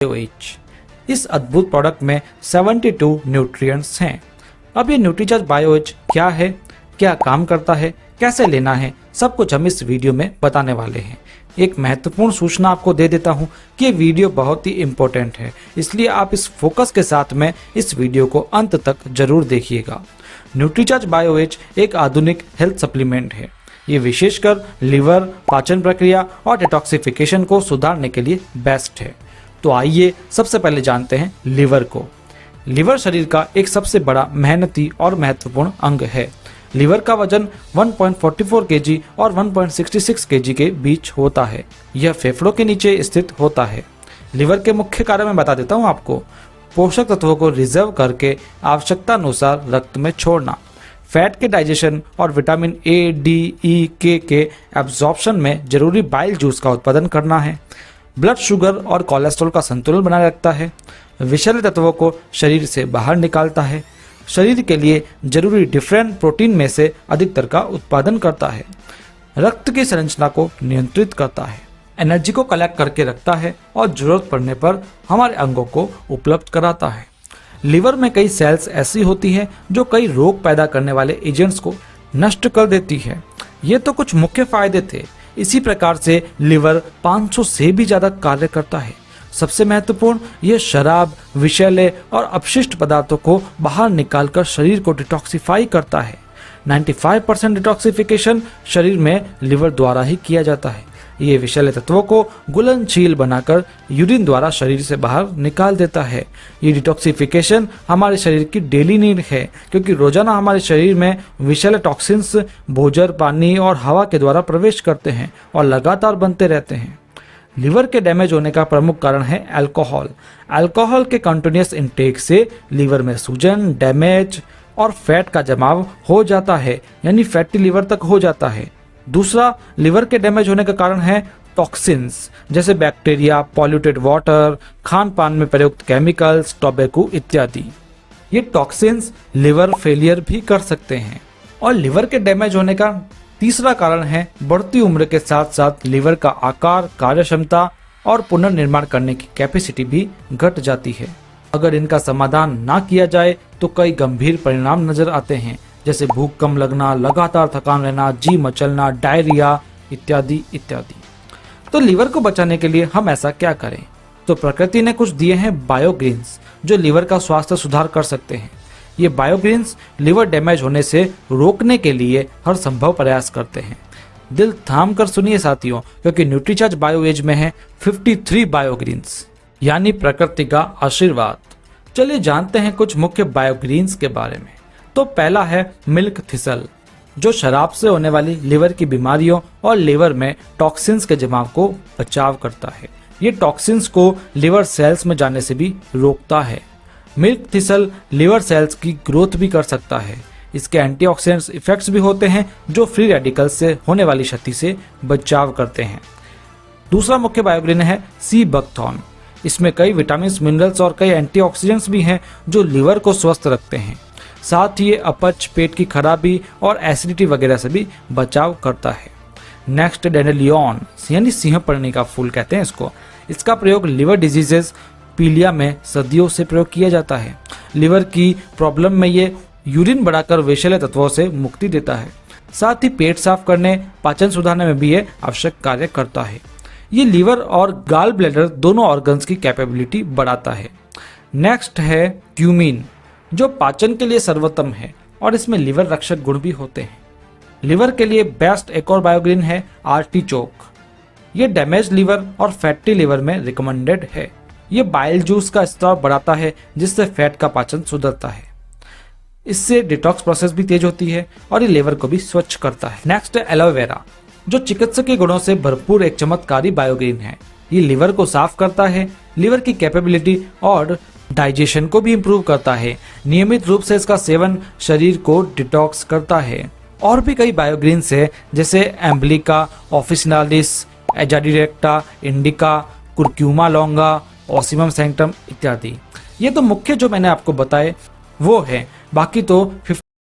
BioH। इस अद्भुत प्रोडक्ट में 72 न्यूट्रिएंट्स हैं। अब ये न्यूट्रीचार्ज BioH क्या है, क्या काम करता है, कैसे लेना है, सब कुछ हम इस वीडियो में बताने वाले हैं। एक महत्वपूर्ण सूचना आपको दे देता हूं कि ये वीडियो बहुत ही इम्पोर्टेंट है, इसलिए आप इस फोकस के साथ में इस वीडियो को अंत तक जरूर देखिएगा। न्यूट्रीचार्ज BioH एक आधुनिक हेल्थ सप्लीमेंट है। ये विशेषकर लिवर, पाचन प्रक्रिया और डिटॉक्सिफिकेशन को सुधारने के लिए बेस्ट है। तो आइए सबसे पहले जानते हैं लिवर को। लिवर शरीर का एक सबसे बड़ा, मेहनती और महत्वपूर्ण अंग है। लिवर का वजन 1.44 kg और 1.66 kg के बीच होता है। यह फेफड़ों के नीचे स्थित होता है। लिवर के मुख्य कार्य मैं बता देता हूँ आपको। पोषक तत्वों को रिजर्व करके आवश्यकता अनुसार रक्त में छोड़ना, फैट के डाइजेशन और vitamin A, D, E, K के एब्जॉर्प्शन में जरूरी बाइल जूस का उत्पादन करना है, ब्लड शुगर और कोलेस्ट्रॉल का संतुलन बनाए रखता है, विषैले तत्वों को शरीर से बाहर निकालता है, शरीर के लिए जरूरी डिफरेंट प्रोटीन में से अधिकतर का उत्पादन करता है, रक्त की संरचना को नियंत्रित करता है, एनर्जी को कलेक्ट करके रखता है और जरूरत पड़ने पर हमारे अंगों को उपलब्ध कराता है। लिवर में कई सेल्स ऐसी होती हैं जो कई रोग पैदा करने वाले एजेंट्स को नष्ट कर देती है। ये तो कुछ मुख्य फायदे थे। इसी प्रकार से लिवर 500 से भी ज्यादा कार्य करता है। सबसे महत्वपूर्ण, यह शराब, विषैले और अपशिष्ट पदार्थों को बाहर निकालकर शरीर को डिटॉक्सिफाई करता है। 95% डिटॉक्सिफिकेशन शरीर में लिवर द्वारा ही किया जाता है। ये विषैले तत्वों को घुलनशील बनाकर यूरिन द्वारा शरीर से बाहर निकाल देता है। ये डिटॉक्सिफिकेशन हमारे शरीर की डेली नीड है, क्योंकि रोजाना हमारे शरीर में विषैले टॉक्सिन्स भोजन, पानी और हवा के द्वारा प्रवेश करते हैं और लगातार बनते रहते हैं। लिवर के डैमेज होने का प्रमुख कारण है अल्कोहल। अल्कोहल के कंटिन्यूअस इंटेक से लिवर में सूजन, डैमेज और फैट का जमाव हो जाता है, यानी फैटी लिवर तक हो जाता है। दूसरा, लिवर के डैमेज होने का कारण है टॉक्सिन्स, जैसे बैक्टीरिया, पॉल्यूटेड वाटर, खान पान में प्रयुक्त केमिकल्स, टोबैको इत्यादि। ये टॉक्सिन्स लिवर फेलियर भी कर सकते हैं। और लिवर के डैमेज होने का तीसरा कारण है बढ़ती उम्र के साथ साथ लिवर का आकार, कार्यक्षमता और पुनर्निर्माण करने की कैपेसिटी भी घट जाती है। अगर इनका समाधान ना किया जाए तो कई गंभीर परिणाम नजर आते हैं, जैसे भूख कम लगना, लगातार थकान रहना, जी मचलना, डायरिया इत्यादि इत्यादि। तो लिवर को बचाने के लिए हम ऐसा क्या करें? तो प्रकृति ने कुछ दिए हैं बायोग्रीन्स, जो लिवर का स्वास्थ्य सुधार कर सकते हैं। ये बायोग्रीन्स लिवर डैमेज होने से रोकने के लिए हर संभव प्रयास करते हैं। दिल थाम कर सुनिए साथियों, क्योंकि न्यूट्रीचार्ज BioH में है 53 बायोग्रीन्स, यानी प्रकृति का आशीर्वाद। चलिए जानते हैं कुछ मुख्य बायोग्रीन्स के बारे में। तो पहला है मिल्क थिसल, जो शराब से होने वाली लिवर की बीमारियों और लिवर में टॉक्सिन्स के जमाव को बचाव करता है। ये टॉक्सिन्स को लिवर सेल्स में जाने से भी रोकता है। मिल्क थिसल लिवर सेल्स की ग्रोथ भी कर सकता है। इसके एंटीऑक्सीडेंट्स इफेक्ट्स भी होते हैं, जो फ्री रेडिकल्स से होने वाली क्षति से बचाव करते हैं। दूसरा मुख्य बायोग्रीन है सी बकथॉर्न। इसमें कई विटामिन, मिनरल्स और कई एंटीऑक्सीडेंट्स भी हैं, जो लिवर को स्वस्थ रखते हैं। साथ ही ये अपच, पेट की खराबी और एसिडिटी वगैरह से भी बचाव करता है। नेक्स्ट, डेंडेलियन, यानी सिंहपर्णी का फूल कहते हैं इसको। इसका प्रयोग लिवर डिजीजेस, पीलिया में सदियों से प्रयोग किया जाता है। लिवर की प्रॉब्लम में ये यूरिन बढ़ाकर विषैले तत्वों से मुक्ति देता है। साथ ही पेट साफ करने, पाचन सुधारने में भी ये आवश्यक कार्य करता है। ये लिवर और गाल ब्लैडर दोनों ऑर्गन्स की कैपेबिलिटी बढ़ाता है। नेक्स्ट है क्यूमीन, जो पाचन के लिए सर्वोत्तम है और इसमें लिवर रक्षक गुण भी होते हैं। लिवर के लिए बेस्ट एक और बायोग्रीन है आर्टिचोक। ये डैमेज लिवर और फैटी लिवर में रिकमेंडेड है। ये बाइल जूस का स्त्राव बढ़ाता है, जिससे फैट का पाचन सुधरता है। इससे डिटॉक्स प्रोसेस भी तेज होती है और ये लिवर को भी स्वच्छ करता है। नेक्स्ट है एलोवेरा, जो चिकित्सकीय गुणों से भरपूर एक चमत्कारी बायोग्रीन है। ये लिवर को साफ करता है, लिवर की कैपेबिलिटी और डाइजेशन को भी इम्प्रूव करता है। नियमित रूप से इसका सेवन शरीर को डिटॉक्स करता है। और भी कई बायोग्रीन्स है, जैसे एम्बलिका, ऑफिसिनालिस, एजाडिरेक्टा, इंडिका, कुर्क्यूमा लॉन्गा, ओसिमम सैंक्टम इत्यादि। ये तो मुख्य जो मैंने आपको बताए वो है। बाकी तो